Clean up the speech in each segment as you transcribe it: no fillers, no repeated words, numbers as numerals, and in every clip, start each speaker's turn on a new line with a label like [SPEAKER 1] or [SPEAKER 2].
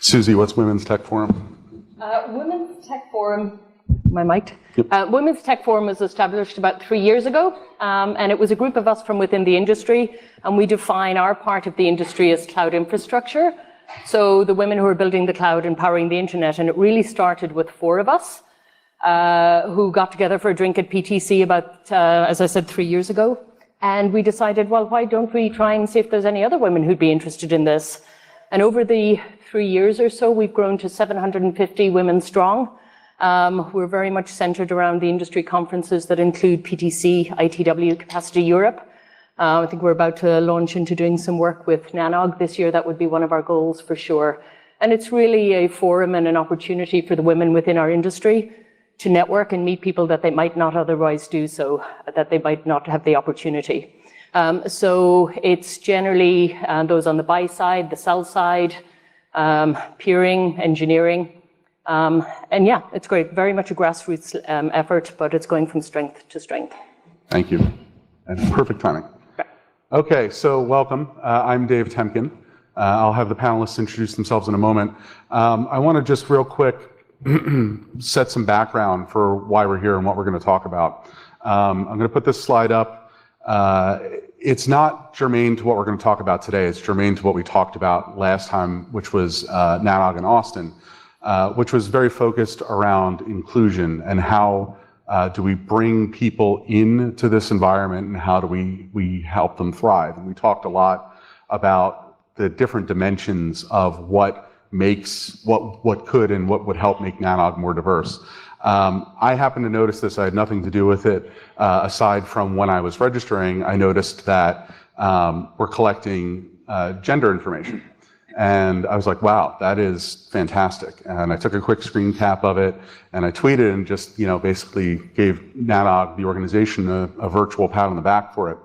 [SPEAKER 1] Susie, what's Women's Tech Forum?
[SPEAKER 2] Women's Tech Forum, my mic? Yep. Women's Tech Forum was established about 3 years ago, and it was a group of us from within the industry, and we define our part of the industry as cloud infrastructure. So the women who are building the cloud and powering the internet, and it really started with 4 of us who got together for a drink at PTC about, as I said, 3 years ago. And we decided, well, why don't we try and see if there's any other women who'd be interested in this? And over the 3 years or so, we've grown to 750 women strong. We're very much centered around the industry conferences that include PTC, ITW, Capacity Europe. I think we're about to launch into doing some work with NANOG this year. That would be one of our goals for sure. And it's really a forum and an opportunity for the women within our industry to network and meet people that they might not otherwise do so, that they might not have the opportunity. So it's generally those on the buy side, the sell side, peering, engineering. And yeah, it's great. Very much a grassroots effort, but it's going from strength to strength.
[SPEAKER 1] Thank you. And perfect timing. Okay, so welcome. I'm Dave Temkin. I'll have the panelists introduce themselves in a moment. I want to just real quick set some background for why we're here and what we're going to talk about. I'm going to put this slide up. It's not germane to what we're going to talk about today. It's germane to what we talked about last time, which was NANOG in Austin, which was very focused around inclusion and how do we bring people into this environment and how do we help them thrive. And we talked a lot about the different dimensions of what makes, what could and what would help make NANOG more diverse. I happened to notice this. I had nothing to do with it. Aside from when I was registering, I noticed that we're collecting gender information. And I was like, wow, that is fantastic. And I took a quick screen cap of it and I tweeted and just, basically gave NANOG, the organization, a virtual pat on the back for it.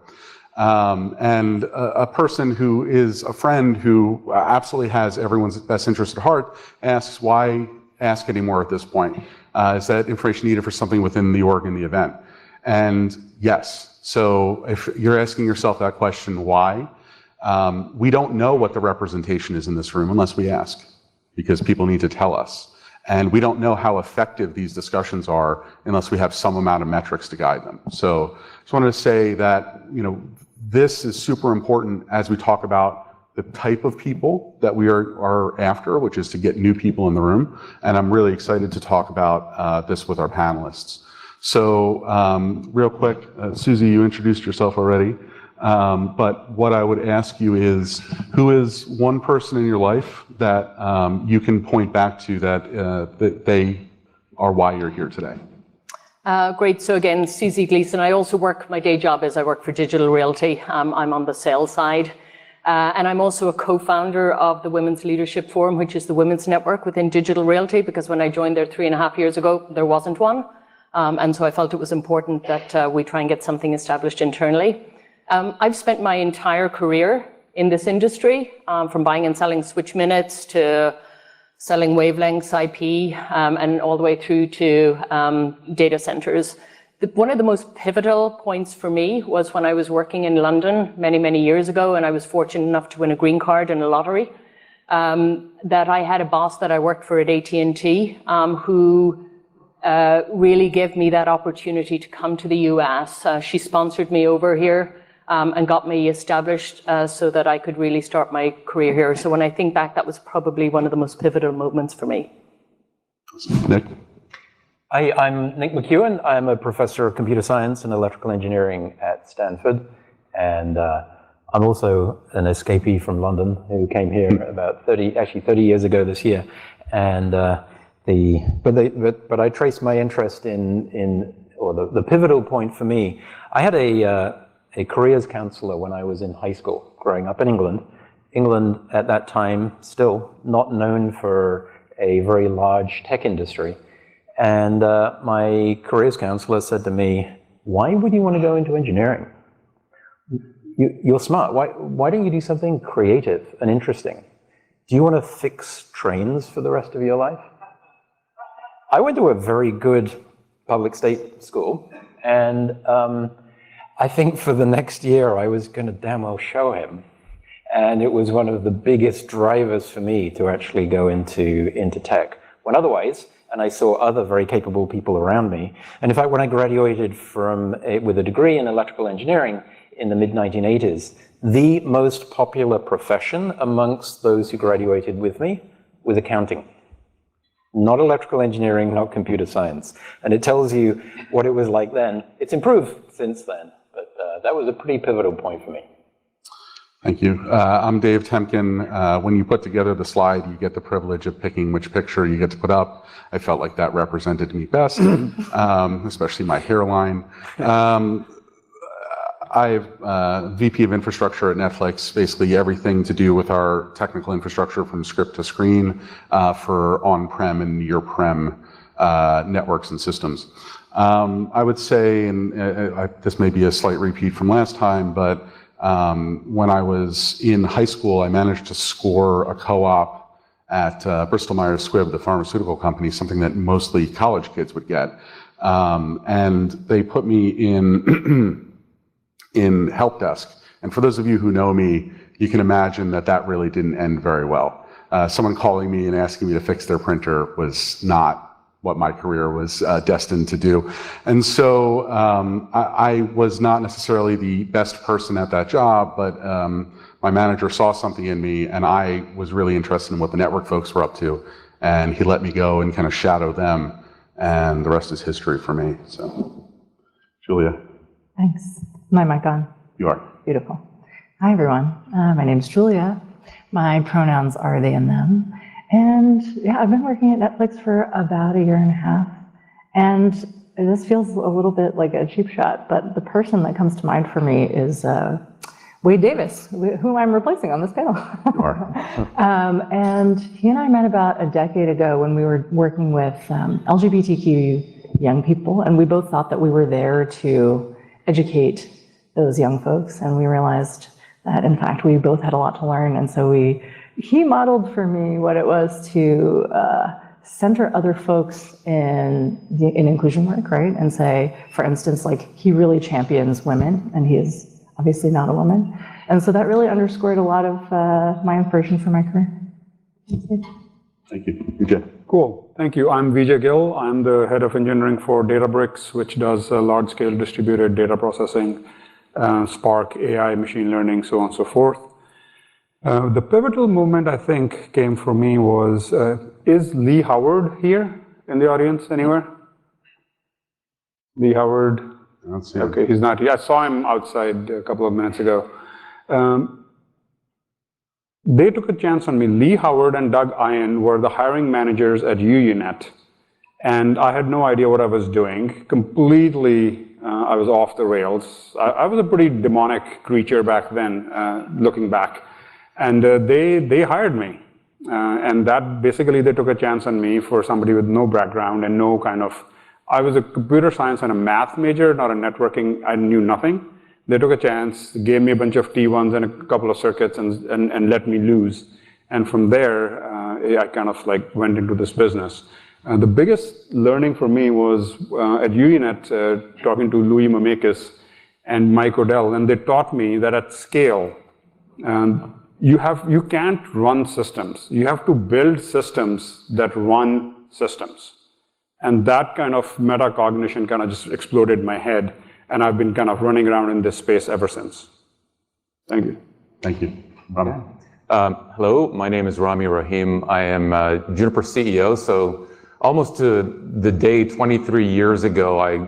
[SPEAKER 1] And a person who is a friend who absolutely has everyone's best interest at heart asks, why ask anymore at this point? Is that information needed for something within the org and the event? And yes, so if you're asking yourself that question, why? We don't know what the representation is in this room unless we ask, because people need to tell us. And we don't know how effective these discussions are unless we have some amount of metrics to guide them. So I just wanted to say that, this is super important as we talk about the type of people that we are after, which is to get new people in the room. And I'm really excited to talk about this with our panelists. So real quick, Susie, you introduced yourself already. But what I would ask you is, who is one person in your life that you can point back to that they are why you're here today?
[SPEAKER 2] Great. So again, Susie Gleason. I also work, my day job is I work for Digital Realty. I'm on the sales side. And I'm also a co-founder of the Women's Leadership Forum, which is the women's network within Digital Realty, because when I joined there 3.5 years ago, there wasn't one. And so I felt it was important that we try and get something established internally. I've spent my entire career in this industry, from buying and selling switch minutes to selling wavelengths, IP, and all the way through to data centers. One of the most pivotal points for me was when I was working in London many, many years ago, and I was fortunate enough to win a green card in a lottery, that I had a boss that I worked for at AT&T who really gave me that opportunity to come to the US. She sponsored me over here and got me established so that I could really start my career here. So when I think back, that was probably one of the most pivotal moments for me.
[SPEAKER 1] Nick?
[SPEAKER 3] Hi, I'm Nick McEwen. I'm a professor of computer science and electrical engineering at Stanford. And I'm also an escapee from London who came here about 30 years ago this year. And but I trace my interest or the pivotal point for me. I had a careers counselor when I was in high school, growing up in England. England at that time, still not known for a very large tech industry. And my careers counselor said to me, why would you want to go into engineering? You're smart. Why don't you do something creative and interesting? Do you want to fix trains for the rest of your life? I went to a very good public state school, and I think for the next year I was going to damn well show him. And it was one of the biggest drivers for me to actually go into tech. When otherwise, and I saw other very capable people around me. And in fact, when I graduated with a degree in electrical engineering in the mid-1980s, the most popular profession amongst those who graduated with me was accounting. Not electrical engineering, not computer science. And it tells you what it was like then. It's improved since then, but that was a pretty pivotal point for me.
[SPEAKER 1] Thank you. I'm Dave Temkin. When you put together the slide, you get the privilege of picking which picture you get to put up. I felt like that represented me best, especially my hairline. I'm VP of infrastructure at Netflix, basically everything to do with our technical infrastructure from script to screen for on-prem and near-prem networks and systems. I would say, and this may be a slight repeat from last time, but when I was in high school, I managed to score a co-op at Bristol Myers Squibb, the pharmaceutical company, something that mostly college kids would get. And they put me in help desk. And for those of you who know me, you can imagine that that really didn't end very well. Someone calling me and asking me to fix their printer was not what my career was destined to do. And so I was not necessarily the best person at that job, but my manager saw something in me, and I was really interested in what the network folks were up to. And he let me go and kind of shadow them, and the rest is history for me. So, Julia.
[SPEAKER 4] Thanks. My mic on?
[SPEAKER 1] You are.
[SPEAKER 4] Beautiful. Hi, everyone. My name's Julia. My pronouns are they and them. And yeah, I've been working at Netflix for about 1.5 years. And this feels a little bit like a cheap shot, but the person that comes to mind for me is Wade Davis, whom I'm replacing on this panel.
[SPEAKER 1] You are.
[SPEAKER 4] And he and I met about a decade ago when we were working with LGBTQ young people, and we both thought that we were there to educate those young folks, and we realized that in fact we both had a lot to learn, and so he modeled for me what it was to center other folks in inclusion work, right? And say, for instance, like he really champions women, and he is obviously not a woman, and so that really underscored a lot of my inspiration for my career.
[SPEAKER 1] Thank you. Vijay.
[SPEAKER 5] Cool. Thank you. I'm Vijay Gill. I'm the head of engineering for Databricks, which does large-scale distributed data processing, Spark, AI, machine learning, so on and so forth. The pivotal moment, I think, came for me was, is Lee Howard here in the audience anywhere? Lee Howard?
[SPEAKER 1] I don't see him.
[SPEAKER 5] Okay, he's not here. I saw him outside a couple of minutes ago. They took a chance on me. Lee Howard and Doug Ian were the hiring managers at UUNet, and I had no idea what I was doing. Completely, I was off the rails. I was a pretty demonic creature back then, looking back. And they hired me. And that basically, they took a chance on me for somebody with no background and no kind of, I was a computer science and a math major, not a networking, I knew nothing. They took a chance, gave me a bunch of T1s and a couple of circuits and let me loose. And from there, I kind of like went into this business. The biggest learning for me was at UUNet, talking to Louis Mamakis and Mike Odell, and they taught me that at scale, you can't run systems. You have to build systems that run systems. And that kind of metacognition kind of just exploded in my head. And I've been kind of running around in this space ever since. Thank you.
[SPEAKER 1] Thank you. Rami.
[SPEAKER 6] Hello, my name is Rami Rahim. I am Juniper CEO. So almost to the day 23 years ago, I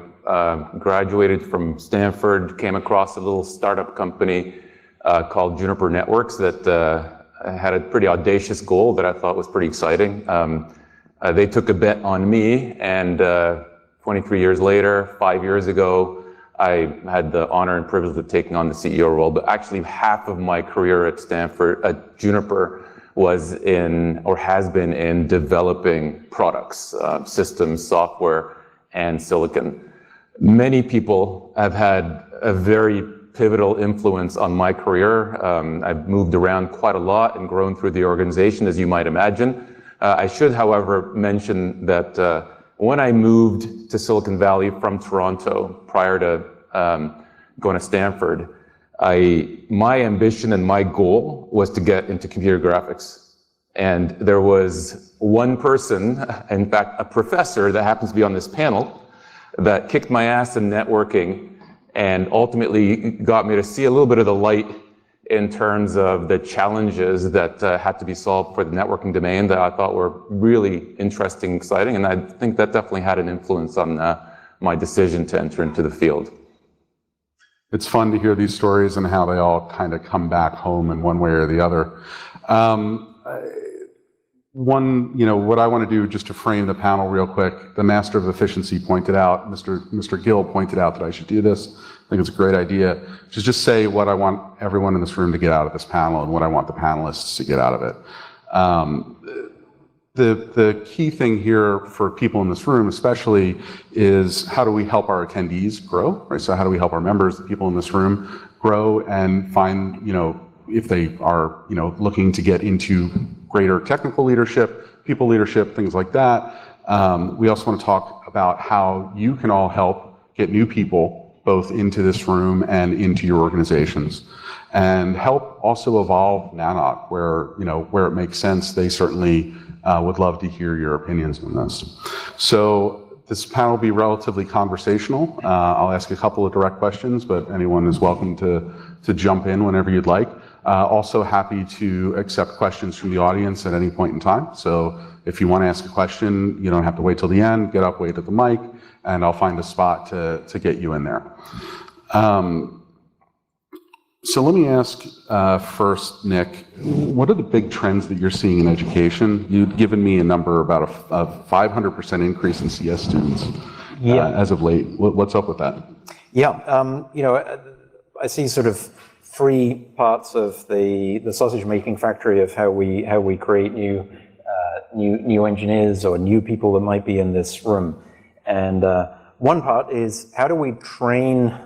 [SPEAKER 6] graduated from Stanford, came across a little startup company called Juniper Networks that had a pretty audacious goal that I thought was pretty exciting. They took a bet on me, and 23 years later, 5 years ago, I had the honor and privilege of taking on the CEO role, but actually half of my career at Stanford, at Juniper, was in, or has been in, developing products, systems, software, and silicon. Many people have had a very pivotal influence on my career. I've moved around quite a lot and grown through the organization, as you might imagine. I should, however, mention that when I moved to Silicon Valley from Toronto prior to going to Stanford, my ambition and my goal was to get into computer graphics. And there was one person, in fact, a professor that happens to be on this panel, that kicked my ass in networking and ultimately got me to see a little bit of the light in terms of the challenges that had to be solved for the networking domain that I thought were really interesting, exciting, and I think that definitely had an influence on my decision to enter into the field.
[SPEAKER 1] It's fun to hear these stories and how they all kind of come back home in one way or the other. What I want to do just to frame the panel real quick, the Master of Efficiency pointed out, Mr. Gill pointed out that I should do this. I think it's a great idea. Just say what I want everyone in this room to get out of this panel and what I want the panelists to get out of it. The key thing here for people in this room especially is how do we help our attendees grow, right? So how do we help our members, the people in this room, grow and find, if they are, looking to get into greater technical leadership, people leadership, things like that. We also want to talk about how you can all help get new people both into this room and into your organizations, and help also evolve NANOG where it makes sense. They certainly would love to hear your opinions on this. So this panel will be relatively conversational. I'll ask a couple of direct questions, but anyone is welcome to jump in whenever you'd like. Also happy to accept questions from the audience at any point in time. So if you want to ask a question, you don't have to wait till the end. Get up, wait at the mic, and I'll find a spot to get you in there. So let me ask first, Nick, what are the big trends that you're seeing in education? You've given me a number about a 500% increase in CS students as of late. What's up with that?
[SPEAKER 3] Yeah, I see sort of three parts of the sausage making factory of how we create new engineers or new people that might be in this room. And one part is how do we train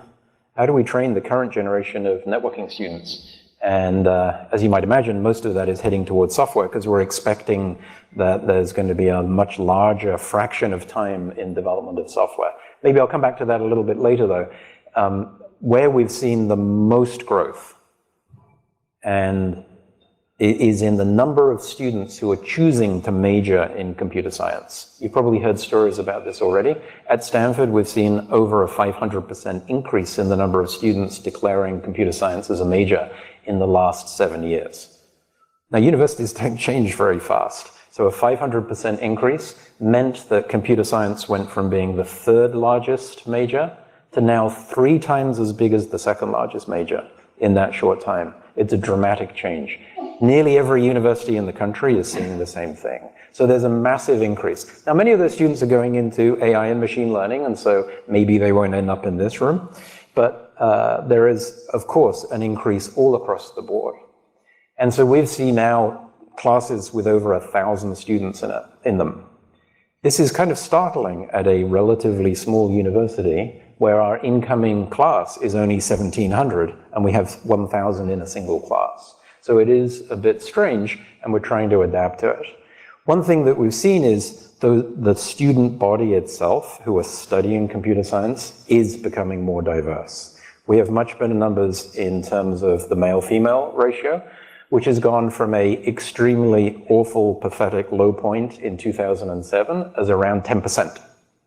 [SPEAKER 3] the current generation of networking students? And as you might imagine, most of that is heading towards software because we're expecting that there's going to be a much larger fraction of time in development of software. Maybe I'll come back to that a little bit later though. Where we've seen the most growth and is in the number of students who are choosing to major in computer science. You've probably heard stories about this already. At Stanford, we've seen over a 500% increase in the number of students declaring computer science as a major in the last 7 years. Now, universities don't change very fast. So a 500% increase meant that computer science went from being the third largest major to now 3 times as big as the second largest major in that short time. It's a dramatic change. Nearly every university in the country is seeing the same thing. So there's a massive increase. Now, many of those students are going into AI and machine learning, and so maybe they won't end up in this room. But there is, of course, an increase all across the board. And so we've seen now classes with over 1,000 students in them. This is kind of startling at a relatively small university where our incoming class is only 1,700 and we have 1,000 in a single class. So it is a bit strange and we're trying to adapt to it. One thing that we've seen is the student body itself who are studying computer science is becoming more diverse. We have much better numbers in terms of the male-female ratio, which has gone from a extremely awful, pathetic low point in 2007 as around 10%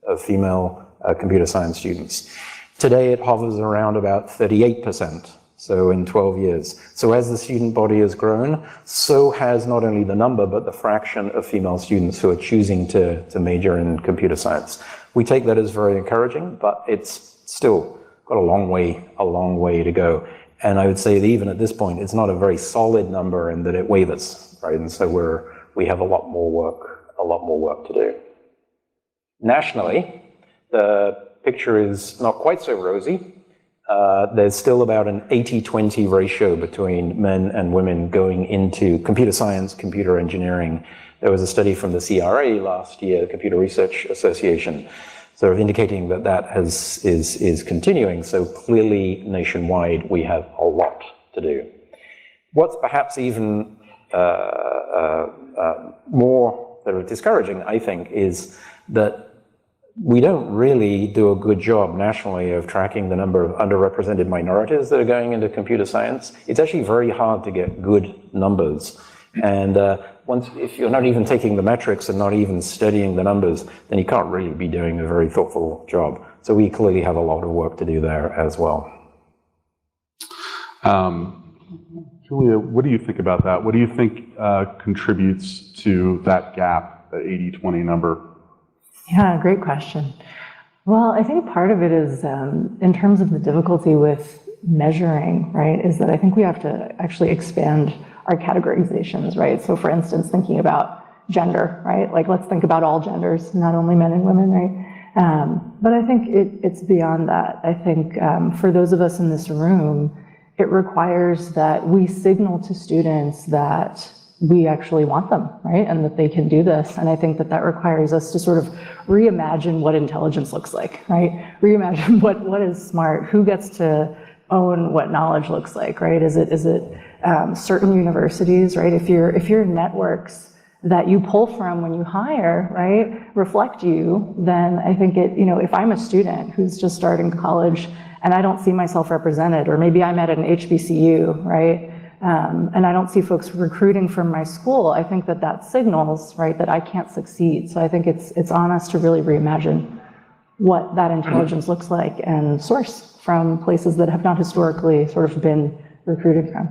[SPEAKER 3] of female computer science students. Today it hovers around about 38%, so in 12 years. So as the student body has grown, so has not only the number, but the fraction of female students who are choosing to major in computer science. We take that as very encouraging, but it's still got a long way to go. And I would say that even at this point, it's not a very solid number and that it wavers, right? And so we have a lot more work to do. Nationally, the picture is not quite so rosy. There's still about an 80-20 ratio between men and women going into computer science, computer engineering. There was a study from the CRA last year, the Computer Research Association, sort of indicating that is continuing. So clearly, nationwide, we have a lot to do. What's perhaps even more sort of discouraging, I think, is that we don't really do a good job nationally of tracking the number of underrepresented minorities that are going into computer science. It's actually very hard to get good numbers. And if you're not even taking the metrics and not even studying the numbers, then you can't really be doing a very thoughtful job. So we clearly have a lot of work to do there as well.
[SPEAKER 1] Julia, what do you think about that? What do you think contributes to that gap, the 80-20 number?
[SPEAKER 4] Yeah, great question. Well, I think part of it is in terms of the difficulty with measuring, right, is that I think we have to actually expand our categorizations, right? So for instance, thinking about gender, right? Like let's think about all genders, not only men and women, right? But I think it's beyond that. I think for those of us in this room, it requires that we signal to students that we actually want them, right? And that they can do this. And I think that that requires us to sort of reimagine what intelligence looks like, right? Reimagine what is smart, who gets to own what knowledge looks like, right? Is it certain universities, right? If your networks that you pull from when you hire, right, reflect you, then I think if I'm a student who's just starting college and I don't see myself represented, or maybe I'm at an HBCU, right? And I don't see folks recruiting from my school, I think that signals, right, that I can't succeed. So I think it's on us to really reimagine what that intelligence looks like and source from places that have not historically sort of been recruited from.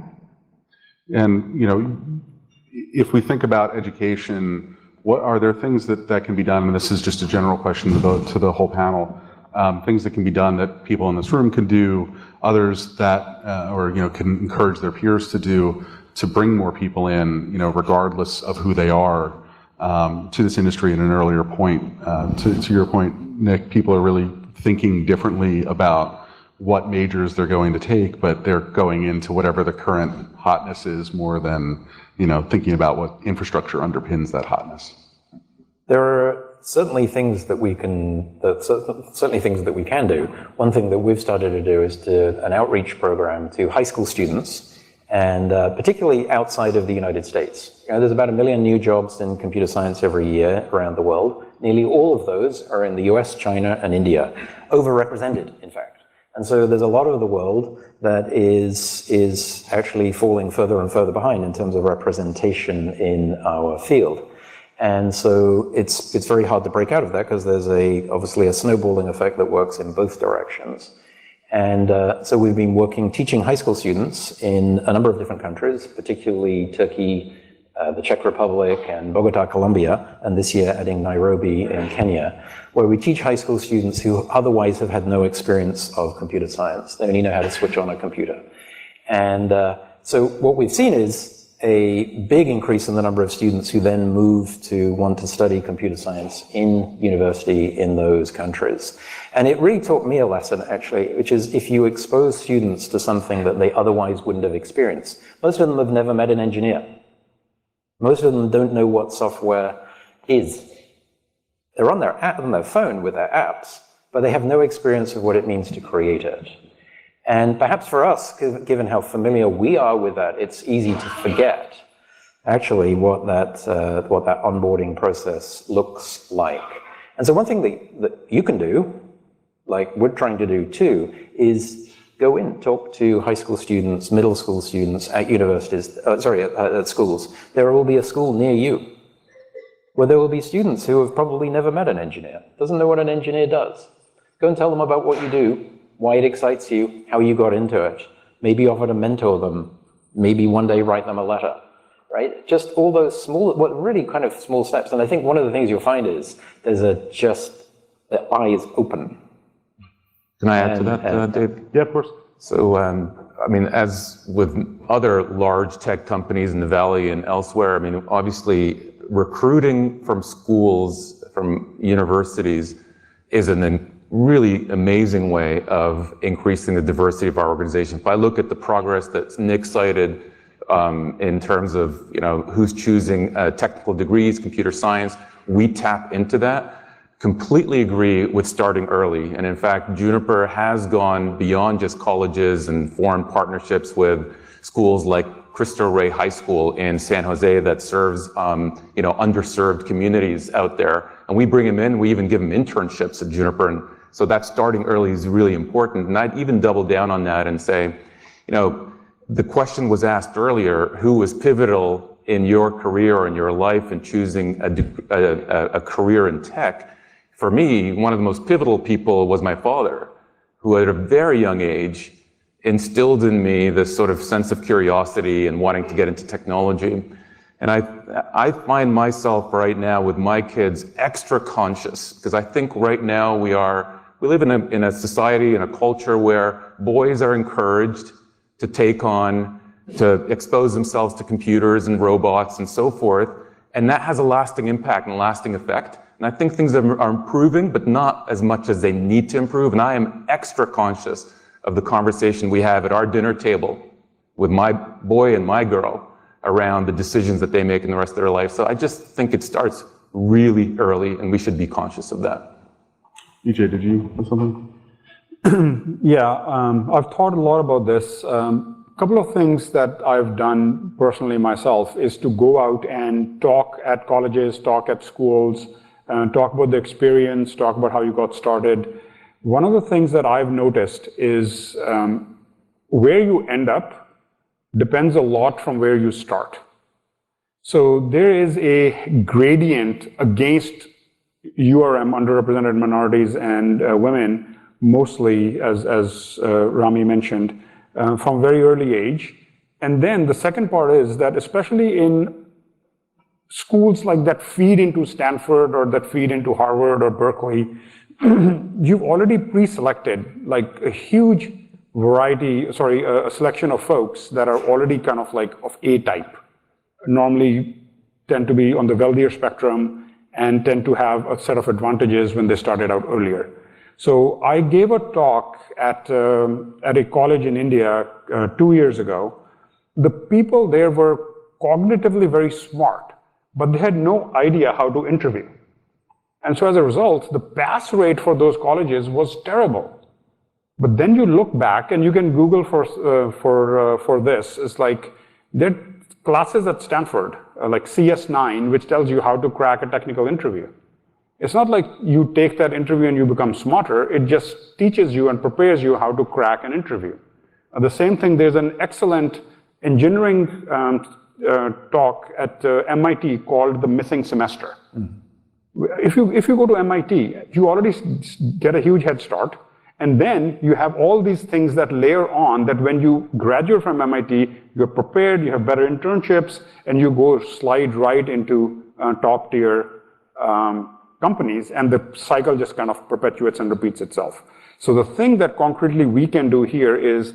[SPEAKER 1] And, if we think about education, what are there things that can be done, and this is just a general question to the whole panel, things that can be done that people in this room can do, others that, can encourage their peers to do, to bring more people in, regardless of who they are, to this industry. In an earlier point, to your point, Nick, people are really thinking differently about what majors they're going to take, but they're going into whatever the current hotness is more than, thinking about what infrastructure underpins that hotness.
[SPEAKER 3] There are certainly things that we can do. One thing that we've started to do is an outreach program to high school students, and particularly outside of the United States. There's about 1 million new jobs in computer science every year around the world. Nearly all of those are in the US, China, and India, overrepresented, in fact. And so there's a lot of the world that is actually falling further and further behind in terms of representation in our field. And so it's very hard to break out of that because there's obviously a snowballing effect that works in both directions. And so we've been teaching high school students in a number of different countries, particularly Turkey, the Czech Republic, and Bogota, Colombia, and this year adding Nairobi in Kenya, where we teach high school students who otherwise have had no experience of computer science. They only know how to switch on a computer. And so what we've seen is a big increase in the number of students who then move to want to study computer science in university in those countries. And it really taught me a lesson, actually, which is if you expose students to something that they otherwise wouldn't have experienced. Most of them have never met an engineer. Most of them don't know what software is. They're on their phone with their apps, but they have no experience of what it means to create it. And perhaps for us, given how familiar we are with that, it's easy to forget actually what that onboarding process looks like. And so one thing that you can do, like we're trying to do too, is go in, talk to high school students, middle school students at universities, at schools. There will be a school near you where there will be students who have probably never met an engineer, doesn't know what an engineer does. Go and tell them about what you do, why it excites you, how you got into it. Maybe offer to mentor them. Maybe one day write them a letter, right? Just all those really kind of small steps. And I think one of the things you'll find is the eyes open.
[SPEAKER 6] Can I add to that, Dave?
[SPEAKER 1] Yeah, of course.
[SPEAKER 6] So, as with other large tech companies in the Valley and elsewhere, obviously recruiting from schools, from universities is a really amazing way of increasing the diversity of our organization. If I look at the progress that Nick cited in terms of who's choosing technical degrees, computer science, we tap into that. Completely agree with starting early. And in fact, Juniper has gone beyond just colleges and formed partnerships with schools like Cristo Rey High School in San Jose that serves, underserved communities out there. And we bring them in, we even give them internships at Juniper. And so that starting early is really important. And I'd even double down on that and say, the question was asked earlier, who was pivotal in your career or in your life in choosing a career in tech? For me, one of the most pivotal people was my father, who at a very young age instilled in me this sort of sense of curiosity and wanting to get into technology. And I find myself right now with my kids extra conscious, because I think right now we live in a society, in a culture where boys are encouraged to expose themselves to computers and robots and so forth. And that has a lasting impact and a lasting effect. And I think things are improving, but not as much as they need to improve. And I am extra conscious of the conversation we have at our dinner table with my boy and my girl around the decisions that they make in the rest of their life. So I just think it starts really early, and we should be conscious of that.
[SPEAKER 1] EJ, did you have something?
[SPEAKER 5] Yeah, I've thought a lot about this. A couple of things that I've done personally myself is to go out and talk at colleges, talk at schools, talk about the experience, talk about how you got started. One of the things that I've noticed is where you end up depends a lot from where you start. So there is a gradient against URM, underrepresented minorities and women, mostly, as Rami mentioned, from very early age. And then the second part is that especially in schools like that feed into Stanford or that feed into Harvard or Berkeley, you've already pre-selected like a huge a selection of folks that are already kind of like of A type, normally tend to be on the wealthier spectrum and tend to have a set of advantages when they started out earlier. So I gave a talk at a college in India 2 years ago. The people there were cognitively very smart, but they had no idea how to interview. And so as a result, the pass rate for those colleges was terrible. But then you look back, and you can Google for this. It's like there are classes at Stanford, like CS9, which tells you how to crack a technical interview. It's not like you take that interview and you become smarter. It just teaches you and prepares you how to crack an interview. The same thing, there's an excellent engineering talk at MIT called The Missing Semester. If you go to MIT, you already get a huge head start. And then you have all these things that layer on that when you graduate from MIT, you're prepared, you have better internships, and you go slide right into top tier companies, and the cycle just kind of perpetuates and repeats itself. So the thing that concretely we can do here is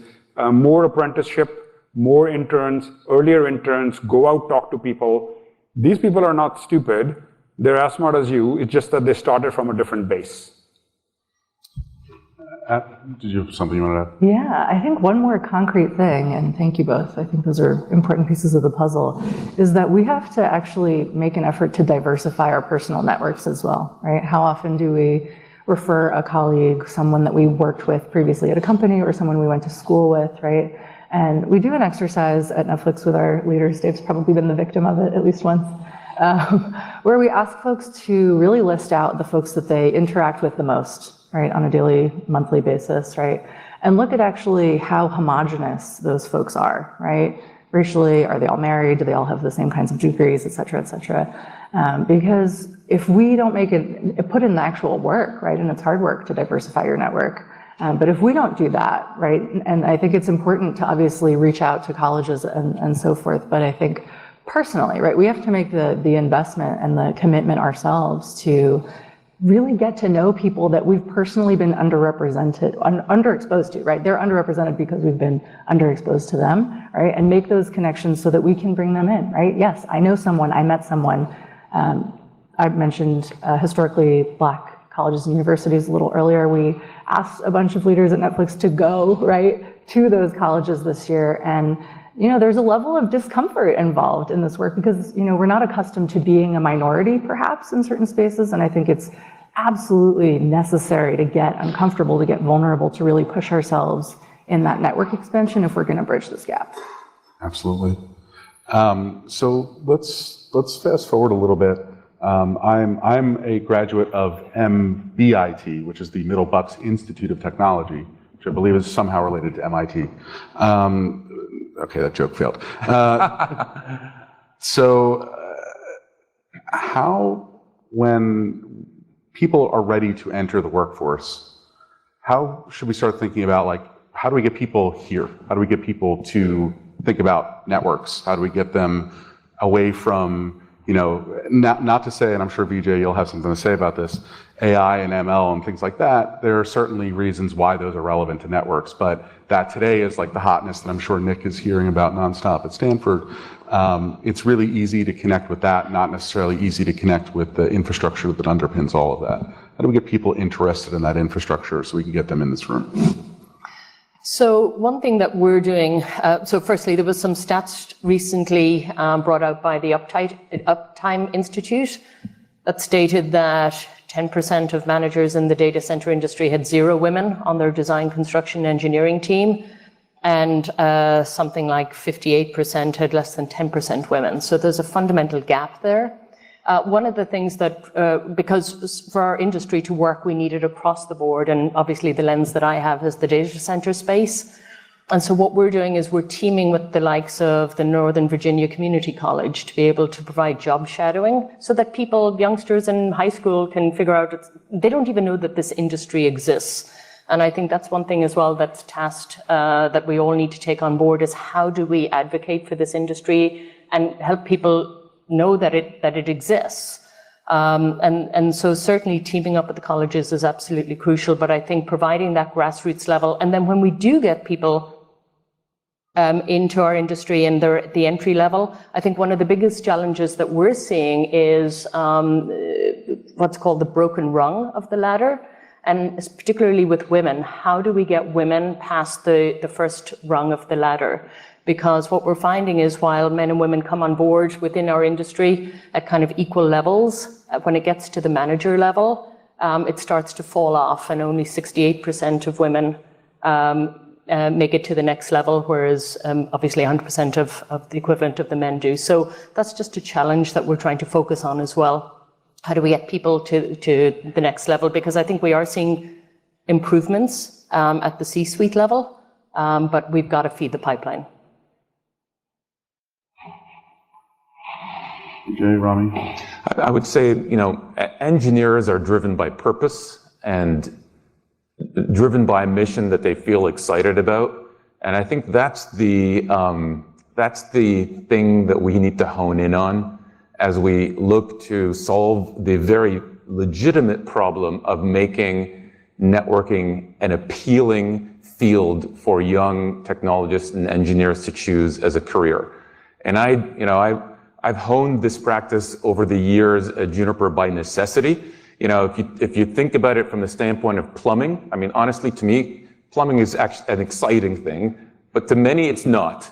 [SPEAKER 5] more apprenticeship, more interns, earlier interns, go out, talk to people. These people are not stupid. They're as smart as you. It's just that they started from a different base.
[SPEAKER 1] Did you have something you wanted to add?
[SPEAKER 4] Yeah, I think one more concrete thing, and thank you both, I think those are important pieces of the puzzle, is that we have to actually make an effort to diversify our personal networks as well, right? How often do we refer a colleague, someone that we worked with previously at a company or someone we went to school with, right? And we do an exercise at Netflix with our leaders, Dave's probably been the victim of it at least once, where we ask folks to really list out the folks that they interact with the most, right, on a daily, monthly basis, right? And look at actually how homogenous those folks are, right? Racially, are they all married? Do they all have the same kinds of degrees, et cetera, et cetera? Because if we don't put in the actual work, right, and it's hard work to diversify your network, but if we don't do that, right, and I think it's important to obviously reach out to colleges and so forth, but I think personally, right, we have to make the investment and the commitment ourselves to really get to know people that we've personally been underexposed to, right? They're underrepresented because we've been underexposed to them, right? And make those connections so that we can bring them in, right? Yes, I know someone, I met someone. I mentioned historically Black colleges and universities a little earlier. We asked a bunch of leaders at Netflix to go, right, to those colleges this year. And there's a level of discomfort involved in this work because, we're not accustomed to being a minority, perhaps, in certain spaces. And I think it's absolutely necessary to get uncomfortable, to get vulnerable, to really push ourselves in that network expansion if we're going to bridge this gap.
[SPEAKER 1] Absolutely. So let's fast forward a little bit. I'm a graduate of MBIT, which is the Middle Bucks Institute of Technology, which I believe is somehow related to MIT. Okay, that joke failed. How, when people are ready to enter the workforce, how should we start thinking about, like, how do we get people here? How do we get people to think about networks? How do we get them away from, not to say, and I'm sure Vijay, you'll have something to say about this, AI and ML and things like that. There are certainly reasons why those are relevant to networks, but that today is like the hotness that I'm sure Nick is hearing about nonstop at Stanford. It's really easy to connect with that, not necessarily easy to connect with the infrastructure that underpins all of that. How do we get people interested in that infrastructure so we can get them in this room?
[SPEAKER 2] So one thing that we're doing, so firstly, there was some stats recently brought out by the Uptime Institute that stated that 10% of managers in the data center industry had 0 women on their design, construction, engineering team, and something like 58% had less than 10% women. So there's a fundamental gap there. One of the things that, because for our industry to work, we need it across the board, and obviously the lens that I have is the data center space. And so what we're doing is we're teaming with the likes of the Northern Virginia Community College to be able to provide job shadowing so that people, youngsters in high school, can figure out, they don't even know that this industry exists. And I think that's one thing as well that's tasked, that we all need to take on board, is how do we advocate for this industry and help people know that it exists. And so certainly teaming up with the colleges is absolutely crucial, but I think providing that grassroots level, and then when we do get people into our industry and they're at the entry level, I think one of the biggest challenges that we're seeing is what's called the broken rung of the ladder, and particularly with women. How do we get women past the first rung of the ladder? Because what we're finding is while men and women come on board within our industry at kind of equal levels, when it gets to the manager level, it starts to fall off, and only 68% of women make it to the next level, whereas obviously 100% of the equivalent of the men do. So that's just a challenge that we're trying to focus on as well. How do we get people to the next level? Because I think we are seeing improvements at the C-suite level, but we've got to feed the pipeline.
[SPEAKER 1] Vijay, Rami?
[SPEAKER 6] I would say, engineers are driven by purpose and driven by a mission that they feel excited about. And I think that's the thing that we need to hone in on as we look to solve the very legitimate problem of making networking an appealing field for young technologists and engineers to choose as a career. And I've honed this practice over the years at Juniper by necessity. If you think about it from the standpoint of plumbing, I mean, honestly, to me, plumbing is actually an exciting thing, but to many, it's not.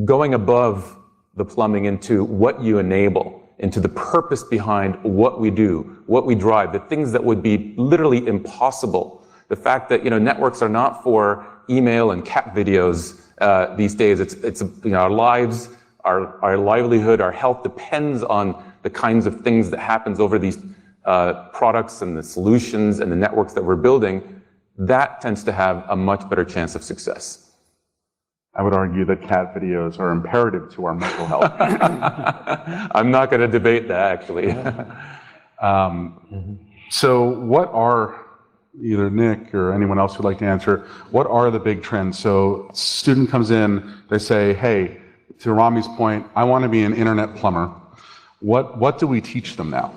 [SPEAKER 6] Going above the plumbing into what you enable, into the purpose behind what we do, what we drive, the things that would be literally impossible. The fact that, networks are not for email and cat videos these days. It's our lives, our livelihood, our health depends on the kinds of things that happens over these products and the solutions and the networks that we're building. That tends to have a much better chance of success.
[SPEAKER 1] I would argue that cat videos are imperative to our mental health.
[SPEAKER 6] I'm not going to debate that, actually.
[SPEAKER 1] So what are, either Nick or anyone else who'd like to answer, what are the big trends? So student comes in, they say, hey, to Rami's point, I want to be an internet plumber. What do we teach them now?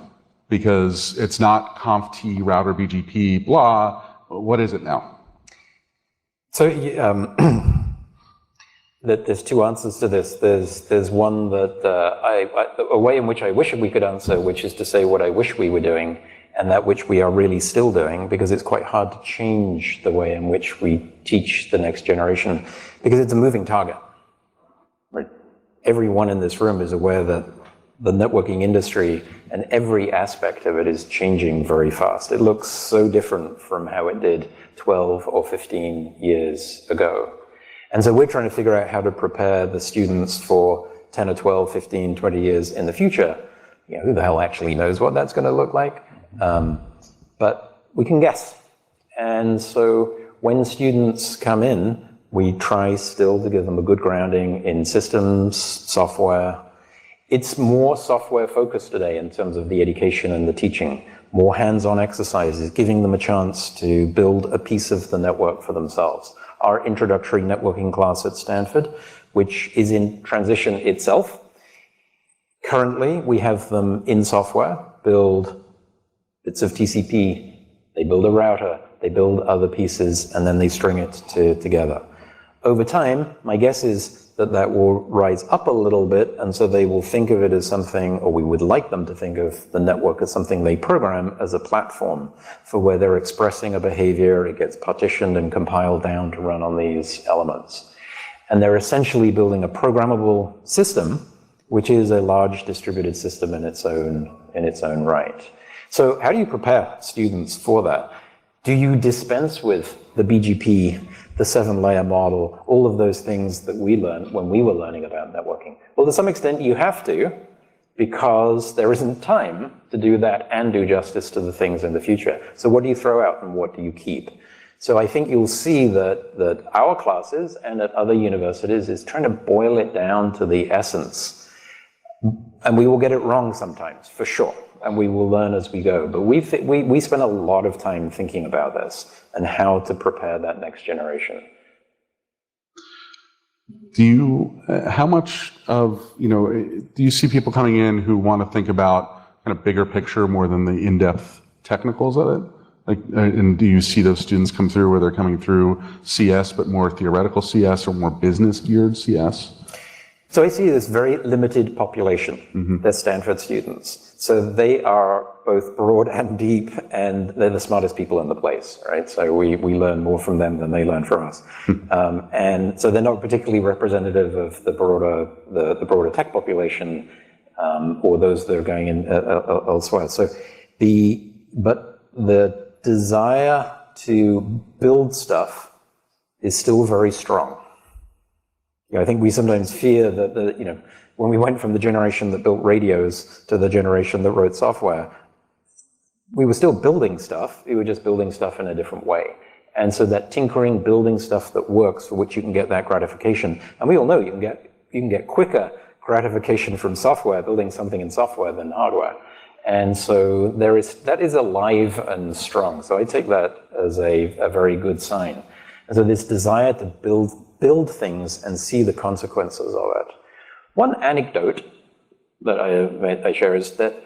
[SPEAKER 1] Because it's not conft, router, BGP, blah. What is it now?
[SPEAKER 3] So there's two answers to this. There's one that a way in which I wish we could answer, which is to say what I wish we were doing, and that which we are really still doing, because it's quite hard to change the way in which we teach the next generation, because it's a moving target. Right? Everyone in this room is aware that the networking industry and every aspect of it is changing very fast. It looks so different from how it did 12 or 15 years ago. And so we're trying to figure out how to prepare the students for 10 or 12, 15, 20 years in the future. You know, who the hell actually knows what that's going to look like? But we can guess. And so when students come in, we try still to give them a good grounding in systems, software. It's more software focused today in terms of the education and the teaching. More hands-on exercises, giving them a chance to build a piece of the network for themselves. Our introductory networking class at Stanford, which is in transition itself. Currently, we have them in software, build bits of TCP, they build a router, they build other pieces, and then they string it together. Over time, my guess is that that will rise up a little bit, and so they will think of it as something, or we would like them to think of the network as something they program as a platform for where they're expressing a behavior, it gets partitioned and compiled down to run on these elements. And they're essentially building a programmable system, which is a large distributed system in its own right. So how do you prepare students for that? Do you dispense with the BGP, the 7-layer model, all of those things that we learned when we were learning about networking? Well, to some extent you have to, because there isn't time to do that and do justice to the things in the future. So what do you throw out and what do you keep? So I think you'll see that our classes and at other universities is trying to boil it down to the essence. And we will get it wrong sometimes, for sure. And we will learn as we go. But we spend a lot of time thinking about this and how to prepare that next generation.
[SPEAKER 1] Do you, how much of, do you see people coming in who want to think about kind of bigger picture more than the in-depth technicals of it? Like, and do you see those students come through where they're coming through CS, but more theoretical CS or more business geared CS?
[SPEAKER 3] So I see this very limited population, they're Stanford students. So they are both broad and deep, and they're the smartest people in the place, right? So we learn more from them than they learn from us. And so they're not particularly representative of the broader tech population, or those that are going in elsewhere. So but the desire to build stuff is still very strong. I think we sometimes fear that when we went from the generation that built radios to the generation that wrote software, we were still building stuff, we were just building stuff in a different way. And so that tinkering, building stuff that works, for which you can get that gratification, and we all know you can get quicker gratification from software, building something in software than hardware. And so that is alive and strong. So I take that as a very good sign. And so this desire to build things and see the consequences of it. One anecdote that I share is that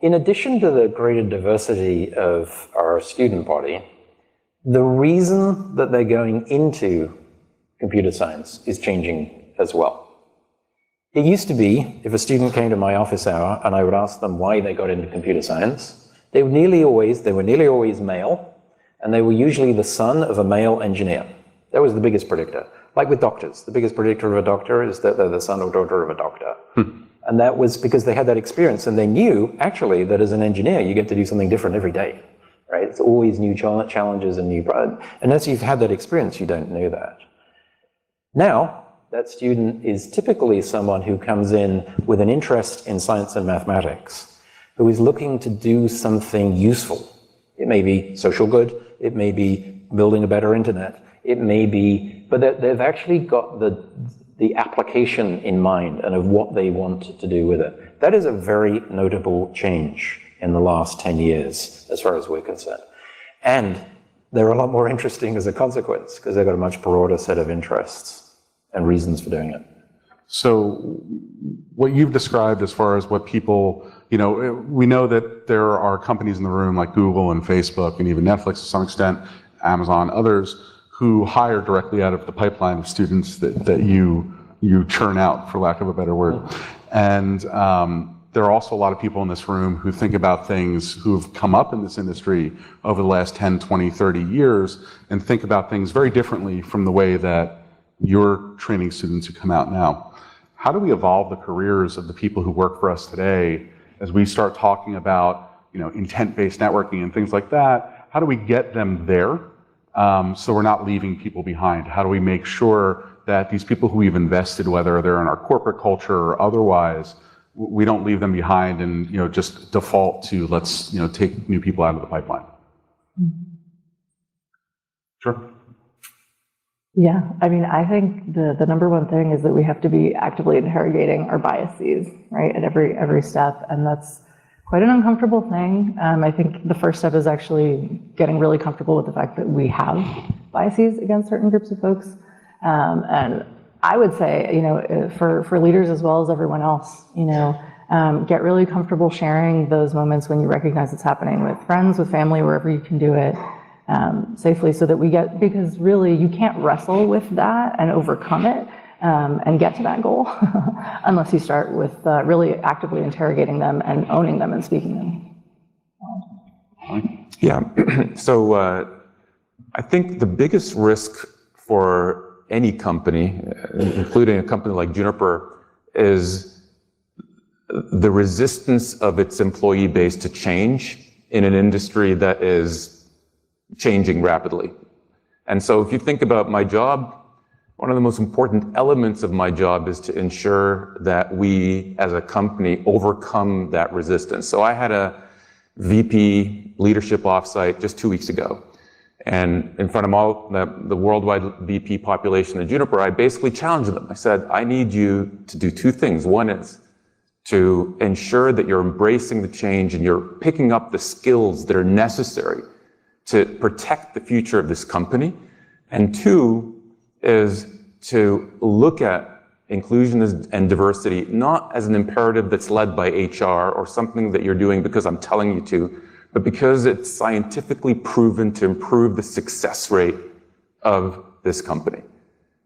[SPEAKER 3] in addition to the greater diversity of our student body, the reason that they're going into computer science is changing as well. It used to be, if a student came to my office hour and I would ask them why they got into computer science, they were nearly always male, and they were usually the son of a male engineer. That was the biggest predictor. Like with doctors, the biggest predictor of a doctor is that they're the son or daughter of a doctor. And that was because they had that experience, and they knew, actually, that as an engineer, you get to do something different every day, right? It's always new challenges and new... Unless you've had that experience, you don't know that. Now, that student is typically someone who comes in with an interest in science and mathematics, who is looking to do something useful. It may be social good, it may be building a better internet, it may be, but they've actually got the application in mind and of what they want to do with it. That is a very notable change in the last 10 years, as far as we're concerned. And they're a lot more interesting as a consequence, because they've got a much broader set of interests and reasons for doing it.
[SPEAKER 1] So what you've described as far as what people, we know that there are companies in the room like Google and Facebook and even Netflix to some extent, Amazon, others, who hire directly out of the pipeline of students that you churn out, for lack of a better word. And there are also a lot of people in this room who think about things, who've come up in this industry over the last 10, 20, 30 years, and think about things very differently from the way that you're training students who come out now. How do we evolve the careers of the people who work for us today as we start talking about, intent-based networking and things like that? How do we get them there? So we're not leaving people behind? How do we make sure that these people who we've invested, whether they're in our corporate culture or otherwise, we don't leave them behind and just default to let's take new people out of the pipeline. Sure.
[SPEAKER 4] Yeah, I mean, I think the number one thing is that we have to be actively interrogating our biases, right, at every step, and that's quite an uncomfortable thing. I think the first step is actually getting really comfortable with the fact that we have biases against certain groups of folks. And I would say, for leaders as well as everyone else, get really comfortable sharing those moments when you recognize it's happening with friends, with family, wherever you can do it safely, so that because really you can't wrestle with that and overcome it and get to that goal unless you start with really actively interrogating them and owning them and speaking them.
[SPEAKER 6] Yeah, so I think the biggest risk for any company, including a company like Juniper, is the resistance of its employee base to change in an industry that is changing rapidly. And so if you think about my job, one of the most important elements of my job is to ensure that we as a company overcome that resistance. So I had a VP leadership offsite just 2 weeks ago. And in front of all the worldwide VP population of Juniper, I basically challenged them. I said, I need you to do two things. One is to ensure that you're embracing the change and you're picking up the skills that are necessary to protect the future of this company. And two is to look at inclusion and diversity, not as an imperative that's led by HR or something that you're doing because I'm telling you to, but because it's scientifically proven to improve the success rate of this company.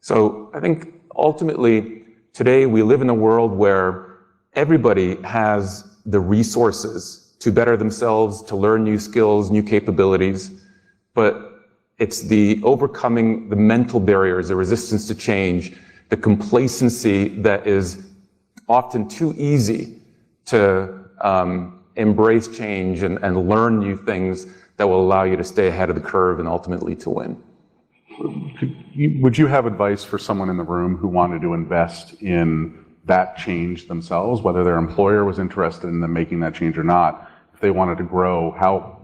[SPEAKER 6] So I think ultimately today we live in a world where everybody has the resources to better themselves, to learn new skills, new capabilities, but it's the overcoming the mental barriers, the resistance to change, the complacency that is often too easy to embrace change and learn new things that will allow you to stay ahead of the curve and ultimately to win.
[SPEAKER 1] Would you have advice for someone in the room who wanted to invest in that change themselves, whether their employer was interested in them making that change or not? If they wanted to grow,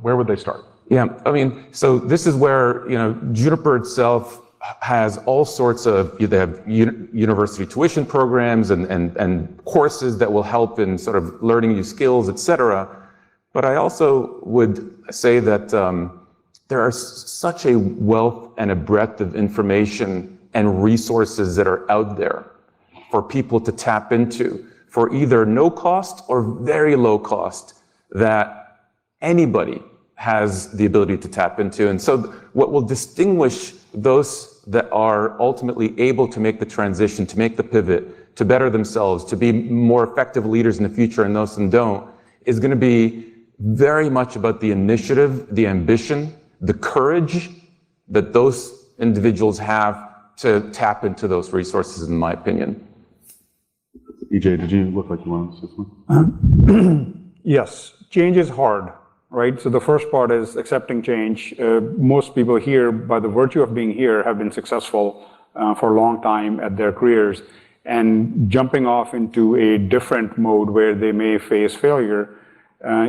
[SPEAKER 1] where would they start?
[SPEAKER 6] Yeah, I mean, so this is where, Juniper itself has all sorts of, they have university tuition programs and courses that will help in sort of learning new skills, et cetera. But I also would say that there are such a wealth and a breadth of information and resources that are out there for people to tap into for either no cost or very low cost that anybody has the ability to tap into. And so what will distinguish those that are ultimately able to make the transition, to make the pivot, to better themselves, to be more effective leaders in the future, and those that don't, is going to be very much about the initiative, the ambition, the courage that those individuals have to tap into those resources, in my opinion.
[SPEAKER 1] EJ, did you look like you wanted to say something?
[SPEAKER 5] Yes, change is hard, right? So the first part is accepting change. Most people here, by the virtue of being here, have been successful for a long time at their careers, and jumping off into a different mode where they may face failure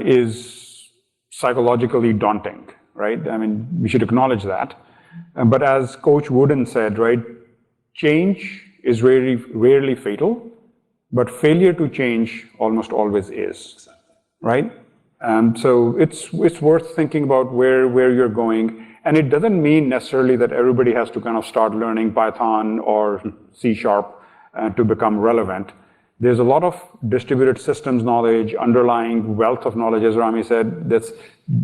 [SPEAKER 5] is psychologically daunting, right? I mean, we should acknowledge that. But as Coach Wooden said, right, change is rarely fatal, but failure to change almost always is, right? And so it's worth thinking about where you're going. And it doesn't mean necessarily that everybody has to kind of start learning Python or C# to become relevant. There's a lot of distributed systems knowledge, underlying wealth of knowledge, as Rami said.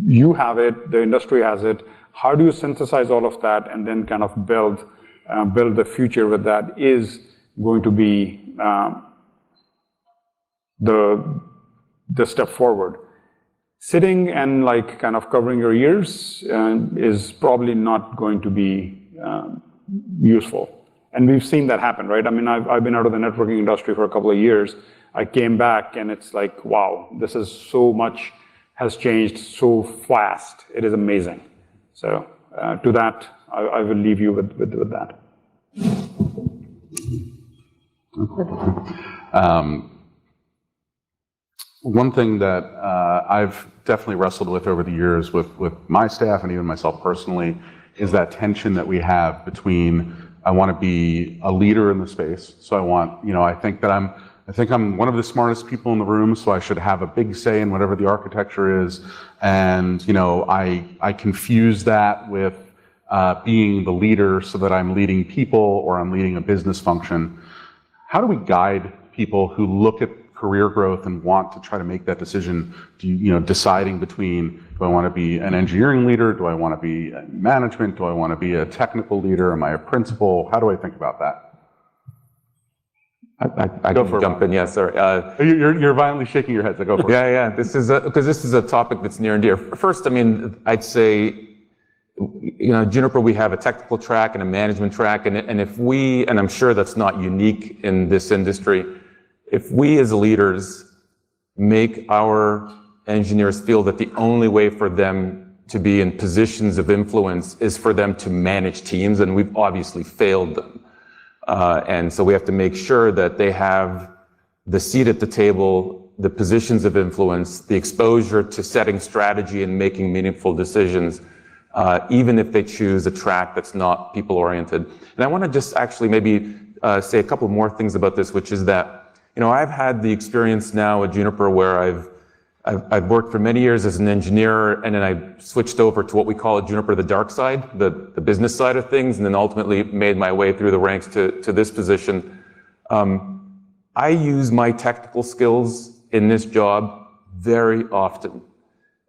[SPEAKER 5] You have it, the industry has it. How do you synthesize all of that and then kind of build the future with that is going to be the step forward. Sitting and like kind of covering your ears is probably not going to be useful. And we've seen that happen, right? I mean, I've been out of the networking industry for a couple of years. I came back and it's like, wow, this is so much has changed so fast. It is amazing. So to that, I will leave you with that.
[SPEAKER 1] One thing that I've definitely wrestled with over the years with my staff and even myself personally is that tension that we have between I want to be a leader in the space. So I want, I think I'm one of the smartest people in the room, so I should have a big say in whatever the architecture is. And, I confuse that with being the leader so that I'm leading people or I'm leading a business function. How do we guide people who look at career growth and want to try to make that decision, deciding between, do I want to be an engineering leader? Do I want to be management? Do I want to be a technical leader? Am I a principal? How do I think about that?
[SPEAKER 6] I can jump in, yes, sir.
[SPEAKER 1] You're violently shaking your head, so go for it.
[SPEAKER 6] Yeah. This is a topic that's near and dear. First, I'd say, Juniper, we have a technical track and a management track, and I'm sure that's not unique in this industry, if we as leaders make our engineers feel that the only way for them to be in positions of influence is for them to manage teams, and we've obviously failed them. And so we have to make sure that they have the seat at the table, the positions of influence, the exposure to setting strategy and making meaningful decisions, even if they choose a track that's not people-oriented. And I want to just actually maybe say a couple more things about this, which is that, I've had the experience now at Juniper where I've worked for many years as an engineer, and then I switched over to what we call at Juniper the dark side, the business side of things, and then ultimately made my way through the ranks to this position. I use my technical skills in this job very often.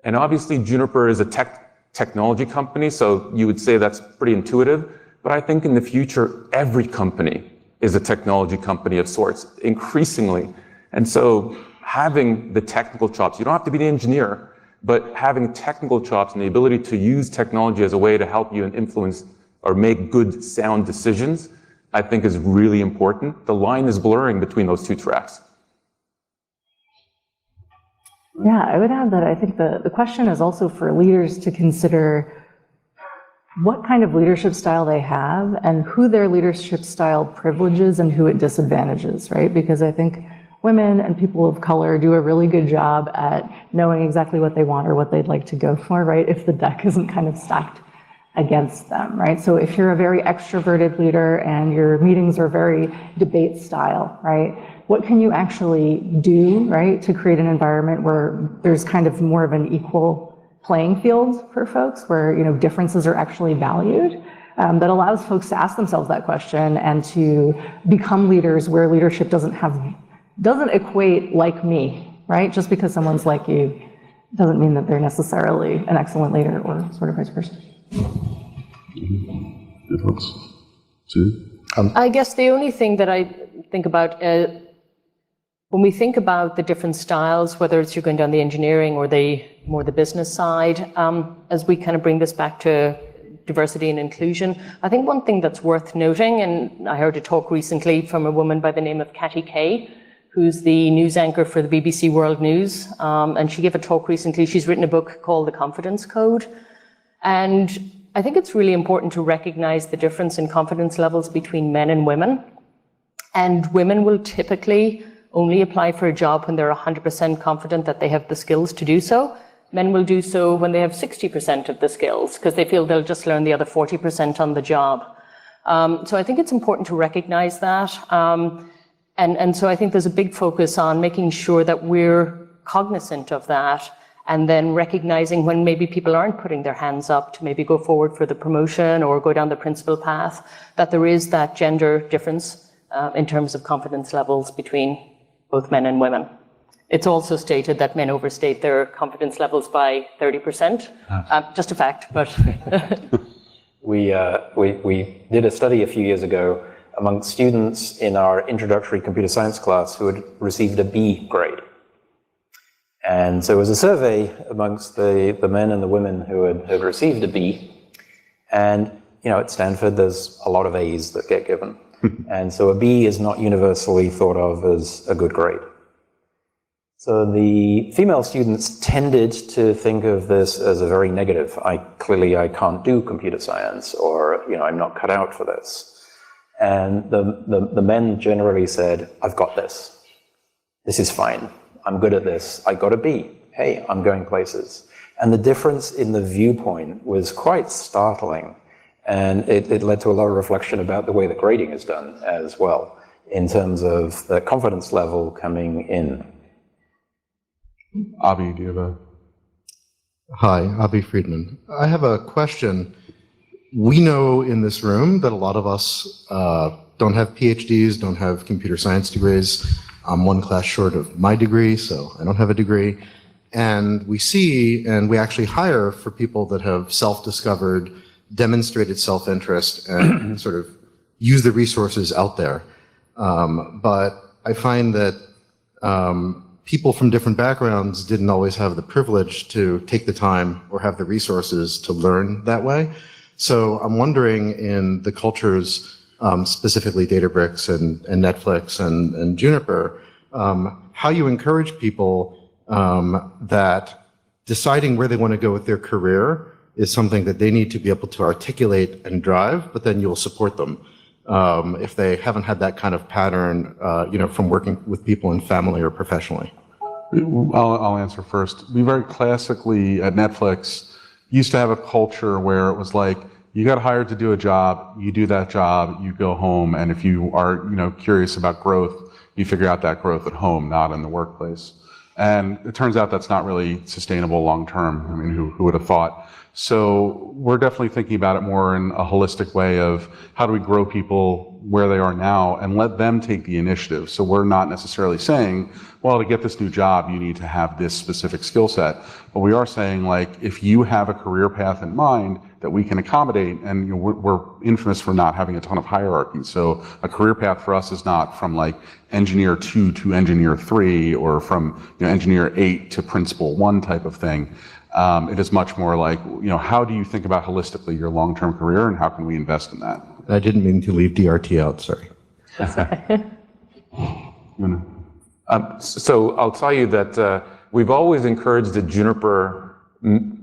[SPEAKER 6] And obviously Juniper is a technology company, so you would say that's pretty intuitive, but I think in the future, every company is a technology company of sorts, increasingly. And so having the technical chops, you don't have to be the engineer, but having technical chops and the ability to use technology as a way to help you and influence or make good, sound decisions, I think is really important. The line is blurring between those two tracks.
[SPEAKER 4] Yeah, I would add that I think the question is also for leaders to consider what kind of leadership style they have and who their leadership style privileges and who it disadvantages, right? Because I think women and people of color do a really good job at knowing exactly what they want or what they'd like to go for, right? If the deck isn't kind of stacked against them, right? So if you're a very extroverted leader and your meetings are very debate style, right? What can you actually do, right, to create an environment where there's kind of more of an equal playing field for folks, where differences are actually valued, that allows folks to ask themselves that question and to become leaders where leadership doesn't equate like me, right? Just because someone's like you doesn't mean that they're necessarily an excellent leader, or sort of vice versa.
[SPEAKER 1] Good thoughts. Sue?
[SPEAKER 2] I guess the only thing that I think about when we think about the different styles, whether it's you're going down the engineering or more the business side, as we kind of bring this back to diversity and inclusion, I think one thing that's worth noting, and I heard a talk recently from a woman by the name of Cathy Kay, who's the news anchor for the BBC World News, and she gave a talk recently. She's written a book called The Confidence Code, and I think it's really important to recognize the difference in confidence levels between men and women. And women will typically only apply for a job when they're 100% confident that they have the skills to do so. Men will do so when they have 60% of the skills, because they feel they'll just learn the other 40% on the job. So I think it's important to recognize that. And so I think there's a big focus on making sure that we're cognizant of that, and then recognizing when maybe people aren't putting their hands up to maybe go forward for the promotion or go down the principal path, that there is that gender difference in terms of confidence levels between both men and women. It's also stated that men overstate their confidence levels by 30%. Just a fact, but.
[SPEAKER 3] We did a study a few years ago amongst students in our introductory computer science class who had received a B grade. And so it was a survey amongst the men and the women who had received a B. And, at Stanford, there's a lot of A's that get given. And so a B is not universally thought of as a good grade. So the female students tended to think of this as a very negative. I can't do computer science, or, I'm not cut out for this. And the men generally said, I've got this. This is fine. I'm good at this. I got a B. Hey, I'm going places. And the difference in the viewpoint was quite startling. And it led to a lot of reflection about the way that grading is done as well, in terms of the confidence level coming in.
[SPEAKER 1] Avi, do you have a...
[SPEAKER 7] Hi, Avi Friedman. I have a question. We know in this room that a lot of us don't have PhDs, don't have computer science degrees. I'm one class short of my degree, so I don't have a degree. And we see, and we actually hire for people that have self-discovered, demonstrated self-interest, and sort of use the resources out there. But I find that people from different backgrounds didn't always have the privilege to take the time or have the resources to learn that way. So I'm wondering, in the cultures, specifically Databricks and Netflix and Juniper, how you encourage people that deciding where they want to go with their career is something that they need to be able to articulate and drive, but then you'll support them if they haven't had that kind of pattern, from working with people in family or professionally.
[SPEAKER 1] I'll answer first. We very classically at Netflix used to have a culture where it was like, you got hired to do a job, you do that job, you go home, and if you are, curious about growth, you figure out that growth at home, not in the workplace. And it turns out that's not really sustainable long term. I mean, who would have thought? So we're definitely thinking about it more in a holistic way of how do we grow people where they are now and let them take the initiative. So we're not necessarily saying, well, to get this new job, you need to have this specific skill set. But we are saying, like, if you have a career path in mind that we can accommodate, and we're infamous for not having a ton of hierarchy. So a career path for us is not from like engineer 2 to engineer 3 or from engineer 8 to principal 1 type of thing. It is much more like, how do you think about holistically your long-term career and how can we invest in that?
[SPEAKER 7] I didn't mean to leave DRT out, sorry.
[SPEAKER 6] So I'll tell you that we've always encouraged the Juniper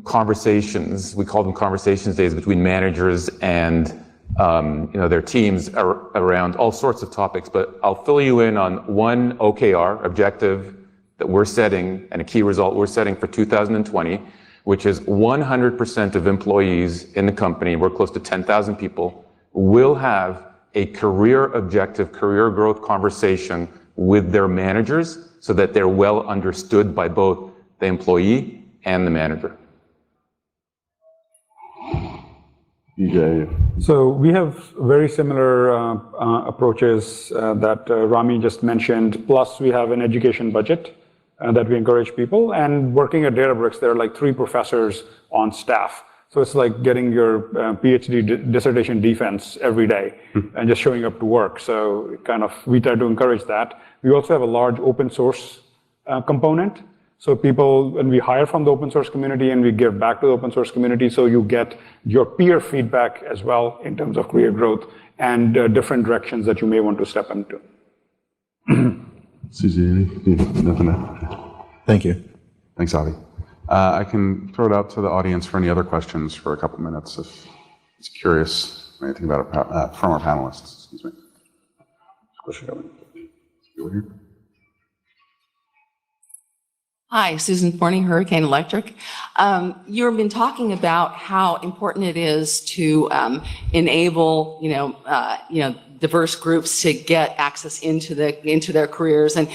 [SPEAKER 6] conversations, we call them conversations days, between managers and their teams around all sorts of topics. But I'll fill you in on one OKR, objective, that we're setting, and a key result we're setting for 2020, which is 100% of employees in the company, we're close to 10,000 people, will have a career objective, career growth conversation with their managers so that they're well understood by both the employee and the manager.
[SPEAKER 5] So we have very similar approaches that Rami just mentioned, plus we have an education budget that we encourage people. And working at Databricks, there are like 3 professors on staff. So it's like getting your PhD dissertation defense every day and just showing up to work. So we try to encourage that. We also have a large open source component. So people, when we hire from the open source community and we give back to the open source community, so you get your peer feedback as well in terms of career growth and different directions that you may want to step into.
[SPEAKER 1] Susie, nothing to...
[SPEAKER 7] Thank you.
[SPEAKER 1] Thanks, Avi. I can throw it out to the audience for any other questions for a couple minutes if it's curious anything about it from our panelists. Excuse me. Over here.
[SPEAKER 8] Hi, Susan Forney, Hurricane Electric. You've been talking about how important it is to enable, diverse groups to get access into their careers and,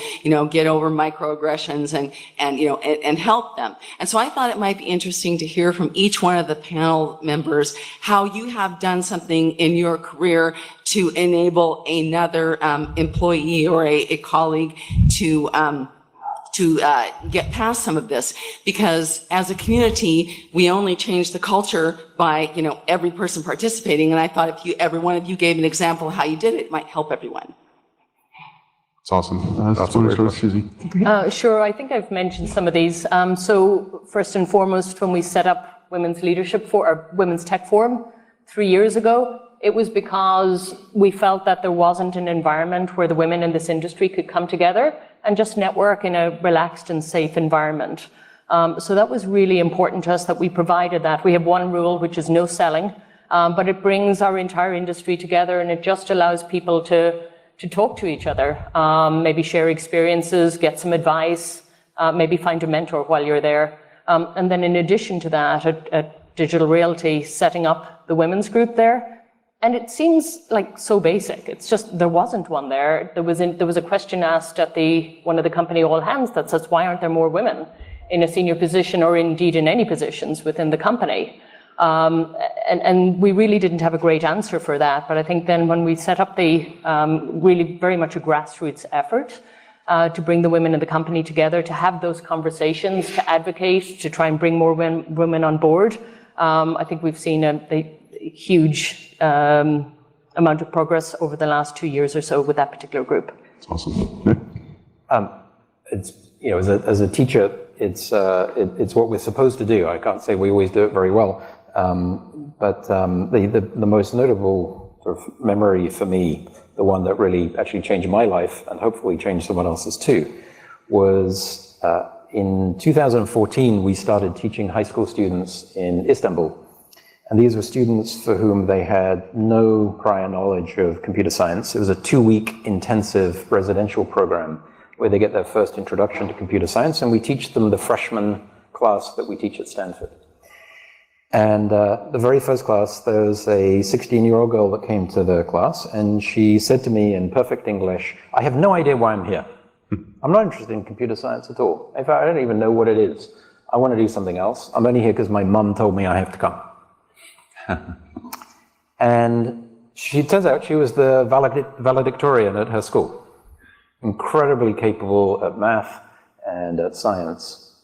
[SPEAKER 8] get over microaggressions and help them. And so I thought it might be interesting to hear from each one of the panel members how you have done something in your career to enable another employee or a colleague to get past some of this, because as a community, we only change the culture by, every person participating. And I thought if every one of you gave an example of how you did it, it might help everyone.
[SPEAKER 1] It's awesome. That's Susie.
[SPEAKER 2] Sure, I think I've mentioned some of these. So first and foremost, when we set up Women's Tech Forum 3 years ago, it was because we felt that there wasn't an environment where the women in this industry could come together and just network in a relaxed and safe environment. So that was really important to us that we provided that. We have one rule, which is no selling. but it brings our entire industry together, and it just allows people to talk to each other, maybe share experiences, get some advice, maybe find a mentor while you're there. And then in addition to that, at Digital Realty, setting up the women's group there. And it seems like so basic. It's just, there wasn't one there. There was a question asked at one of the company all hands that says, why aren't there more women in a senior position or indeed in any positions within the company? And we really didn't have a great answer for that. But I think then when we set up the really very much a grassroots effort to bring the women in the company together, to have those conversations, to advocate, to try and bring more women on board, I think we've seen a huge amount of progress over the last 2 years or so with that particular group.
[SPEAKER 1] That's awesome.
[SPEAKER 3] It's, you know, as a teacher, it's what we're supposed to do. I can't say we always do it very well, but the most notable sort of memory for me, the one that really actually changed my life and hopefully changed someone else's too, was in 2014 we started teaching high school students in Istanbul. And these were students for whom they had no prior knowledge of computer science. It was a 2-week intensive residential program where they get their first introduction to computer science, and we teach them the freshman class that we teach at Stanford. And the very first class, there was a 16-year-old girl that came to the class, and she said to me in perfect English, "I have no idea why I'm here. I'm not interested in computer science at all. In fact, I don't even know what it is. I want to do something else. I'm only here because my mum told me I have to come." And she turns out she was the valedictorian at her school. Incredibly capable at math and at science.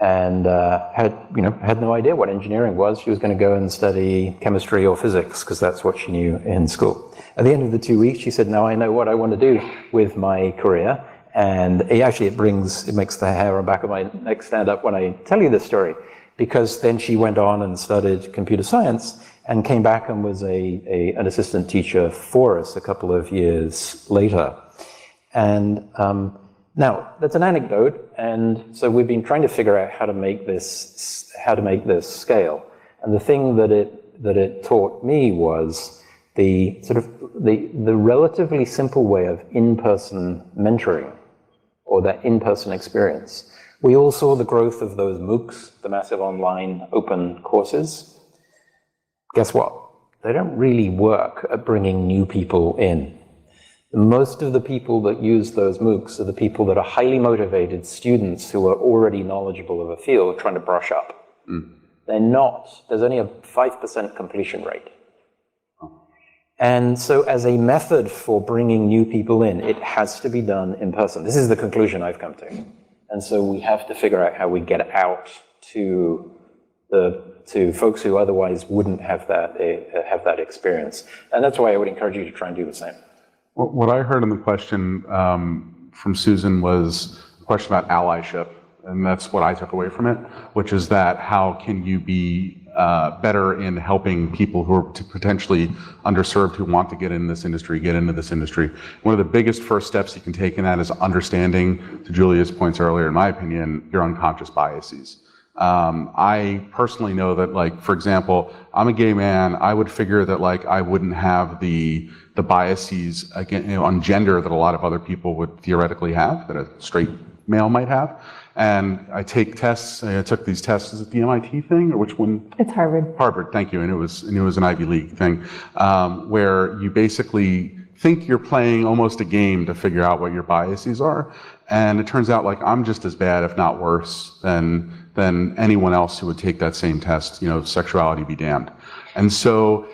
[SPEAKER 3] And had no idea what engineering was. She was going to go and study chemistry or physics because that's what she knew in school. At the end of the 2 weeks, she said, "Now I know what I want to do with my career." And it makes the hair on the back of my neck stand up when I tell you this story. Because then she went on and studied computer science and came back and was an assistant teacher for us a couple of years later. And now that's an anecdote, and so we've been trying to figure out how to make this scale. And the thing that it taught me was the relatively simple way of in-person mentoring, or that in-person experience. We all saw the growth of those MOOCs, the massive online open courses. Guess what? They don't really work at bringing new people in. Most of the people that use those MOOCs are the people that are highly motivated students who are already knowledgeable of a field trying to brush up. They're not. There's only a 5% completion rate. And so as a method for bringing new people in, it has to be done in person. This is the conclusion I've come to. And so we have to figure out how we get out to folks who otherwise wouldn't have that experience. And that's why I would encourage you to try and do the same.
[SPEAKER 1] What I heard in the question from Susan was a question about allyship, and that's what I took away from it, which is that how can you be better in helping people who are potentially underserved who want to get into this industry. One of the biggest first steps you can take in that is understanding, to Julia's points earlier, in my opinion, your unconscious biases. I personally know that, like, for example, I'm a gay man. I would figure that, like, I wouldn't have the biases again, on gender that a lot of other people would theoretically have, that a straight male might have. And I take tests. I took these tests. Is it the MIT thing, or which one?
[SPEAKER 4] It's Harvard.
[SPEAKER 1] Harvard, thank you. And it was an Ivy League thing, where you basically think you're playing almost a game to figure out what your biases are. And it turns out, like, I'm just as bad, if not worse, than anyone else who would take that same test. Sexuality be damned. And so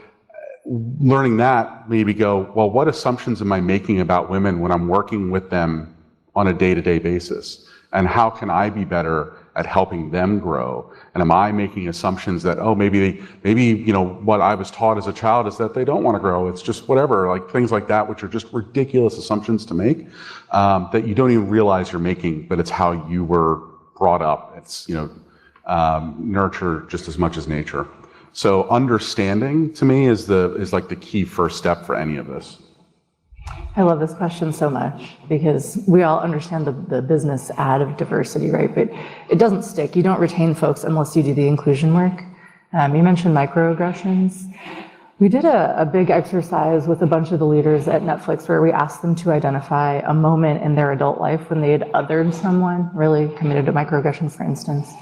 [SPEAKER 1] learning that made me go, well, what assumptions am I making about women when I'm working with them on a day-to-day basis? And how can I be better at helping them grow? And am I making assumptions that, oh, maybe what I was taught as a child is that they don't want to grow. It's just whatever, like things like that, which are just ridiculous assumptions to make, that you don't even realize you're making, but it's how you were brought up. It's, nurture just as much as nature. So understanding, to me, is like the key first step for any of this.
[SPEAKER 4] I love this question so much because we all understand the business ad of diversity, right? But it doesn't stick. You don't retain folks unless you do the inclusion work. You mentioned microaggressions. We did a big exercise with a bunch of the leaders at Netflix where we asked them to identify a moment in their adult life when they had othered someone, really committed to microaggressions, for instance,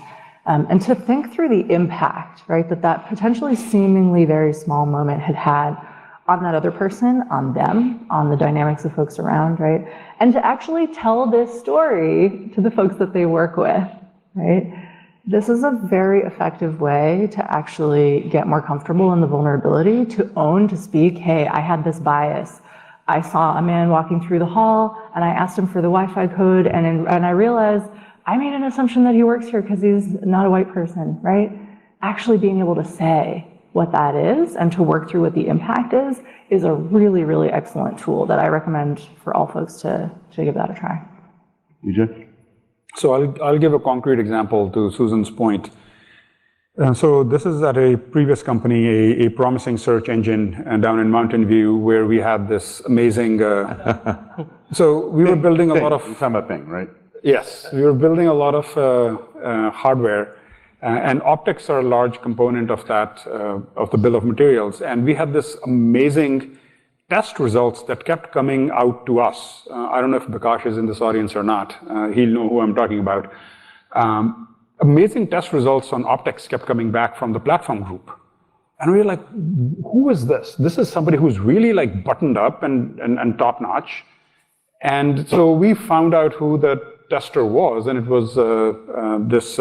[SPEAKER 4] and to think through the impact, right, that potentially seemingly very small moment had had on that other person, on them, on the dynamics of folks around, right, and to actually tell this story to the folks that they work with, right? This is a very effective way to actually get more comfortable in the vulnerability, to own, to speak, hey, I had this bias. I saw a man walking through the hall and I asked him for the Wi-Fi code and I realized I made an assumption that he works here because he's not a white person, right? Actually being able to say what that is and to work through what the impact is a really, really excellent tool that I recommend for all folks to give that a try.
[SPEAKER 1] EJ?
[SPEAKER 5] So I'll give a concrete example to Susan's point. So this is at a previous company, a promising search engine down in Mountain View, where we had this amazing. So we were building a lot of.
[SPEAKER 1] You're talking about Bing, right?
[SPEAKER 5] Yes, we were building a lot of hardware, and optics are a large component of that of the bill of materials. And we had this amazing test results that kept coming out to us. I don't know if Bakash is in this audience or not. He'll know who I'm talking about. Amazing test results on optics kept coming back from the platform group. And we were like, who is this? This is somebody who's really like buttoned up and top notch. And so we found out who the tester was, and it was this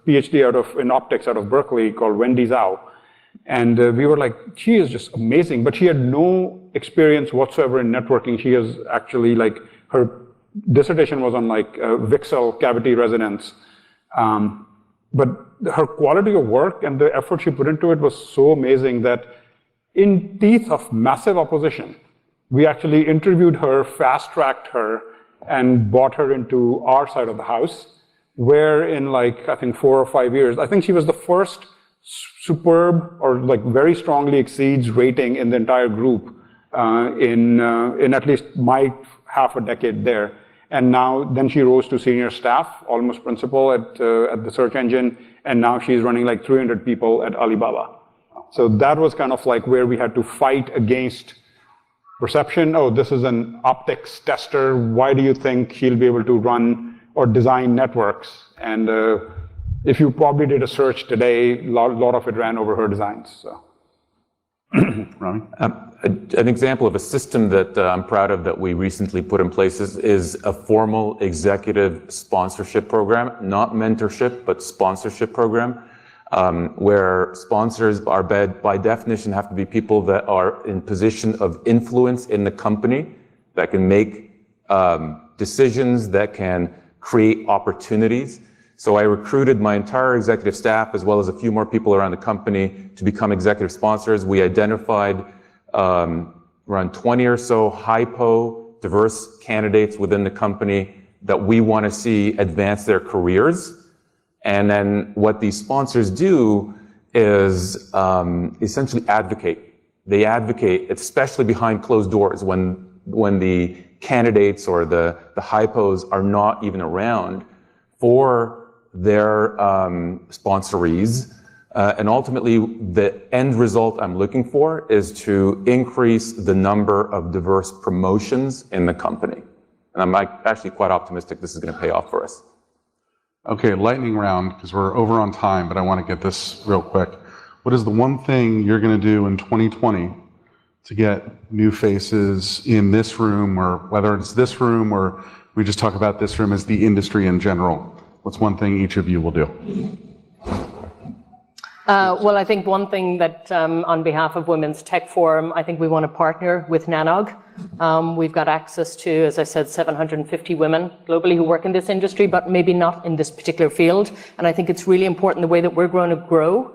[SPEAKER 5] PhD in optics out of Berkeley called Wendy Zhao. And we were like, she is just amazing, but she had no experience whatsoever in networking. She is actually like, her dissertation was on like VXL cavity resonance. But her quality of work and the effort she put into it was so amazing that in teeth of massive opposition, we actually interviewed her, fast-tracked her, and brought her into our side of the house, where in like, I think 4 or 5 years, I think she was the first superb or like very strongly exceeds rating in the entire group in at least my half a decade there. And now then she rose to senior staff, almost principal at the search engine, and now she's running like 300 people at Alibaba. So that was kind of like where we had to fight against perception. Oh, this is an optics tester. Why do you think she'll be able to run or design networks? And if you probably did a search today, a lot of it ran over her designs. So.
[SPEAKER 1] Rami?
[SPEAKER 6] An example of a system that I'm proud of that we recently put in place is a formal executive sponsorship program, not mentorship, but sponsorship program, where sponsors are by definition have to be people that are in position of influence in the company, that can make decisions, that can create opportunities. So I recruited my entire executive staff, as well as a few more people around the company, to become executive sponsors. We identified around 20 or so hypo diverse candidates within the company that we want to see advance their careers. And then what these sponsors do is essentially advocate. They advocate, especially behind closed doors, when the candidates or the hypos are not even around, for their sponsorees. And ultimately, the end result I'm looking for is to increase the number of diverse promotions in the company. And I'm actually quite optimistic this is going to pay off for us.
[SPEAKER 1] Okay, lightning round, because we're over on time, but I want to get this real quick. What is the one thing you're going to do in 2020 to get new faces in this room, or whether it's this room or we just talk about this room as the industry in general? What's one thing each of you will do?
[SPEAKER 2] Well, I think one thing that on behalf of Women's Tech Forum, I think we want to partner with NANOG. We've got access to, as I said, 750 women globally who work in this industry, but maybe not in this particular field. And I think it's really important the way that we're going to grow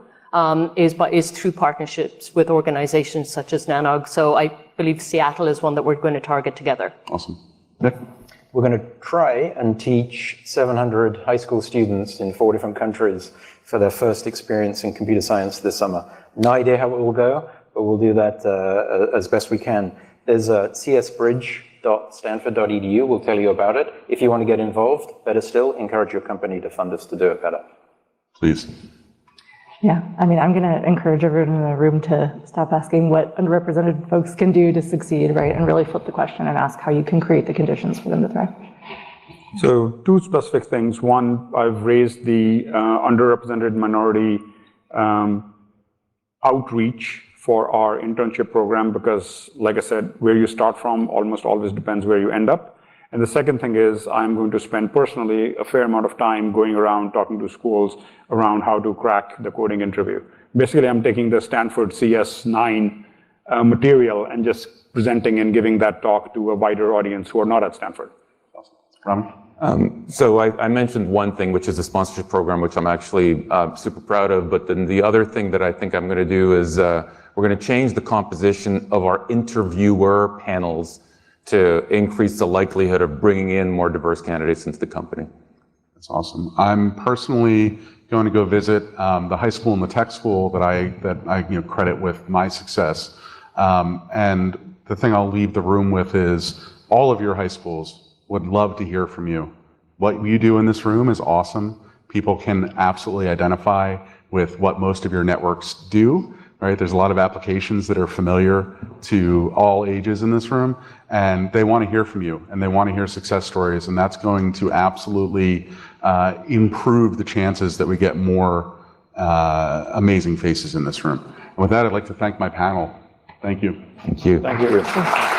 [SPEAKER 2] is through partnerships with organizations such as NANOG. So I believe Seattle is one that we're going to target together.
[SPEAKER 1] Awesome. Nick?
[SPEAKER 3] We're going to try and teach 700 high school students in 4 different countries for their first experience in computer science this summer. No idea how it will go, but we'll do that as best we can. There's a csbridge.stanford.edu. We'll tell you about it. If you want to get involved, better still, encourage your company to fund us to do it better.
[SPEAKER 1] Please.
[SPEAKER 4] Yeah, I mean, I'm going to encourage everyone in the room to stop asking what underrepresented folks can do to succeed, right? And really flip the question and ask how you can create the conditions for them to thrive.
[SPEAKER 5] So two specific things. One, I've raised the underrepresented minority outreach for our internship program because, like I said, where you start from almost always depends where you end up. And the second thing is I'm going to spend personally a fair amount of time going around talking to schools around how to crack the coding interview. Basically, I'm taking the Stanford CS9 material and just presenting and giving that talk to a wider audience who are not at Stanford.
[SPEAKER 1] Rami?
[SPEAKER 6] So I mentioned one thing, which is the sponsorship program, which I'm actually super proud of. But then the other thing that I think I'm going to do is we're going to change the composition of our interviewer panels to increase the likelihood of bringing in more diverse candidates into the company.
[SPEAKER 1] That's awesome. I'm personally going to go visit the high school and the tech school that I credit with my success. And the thing I'll leave the room with is all of your high schools would love to hear from you. What you do in this room is awesome. People can absolutely identify with what most of your networks do, right? There's a lot of applications that are familiar to all ages in this room, and they want to hear from you, and they want to hear success stories, and that's going to absolutely improve the chances that we get more amazing faces in this room. And with that, I'd like to thank my panel. Thank you.
[SPEAKER 6] Thank you.
[SPEAKER 5] Thank you.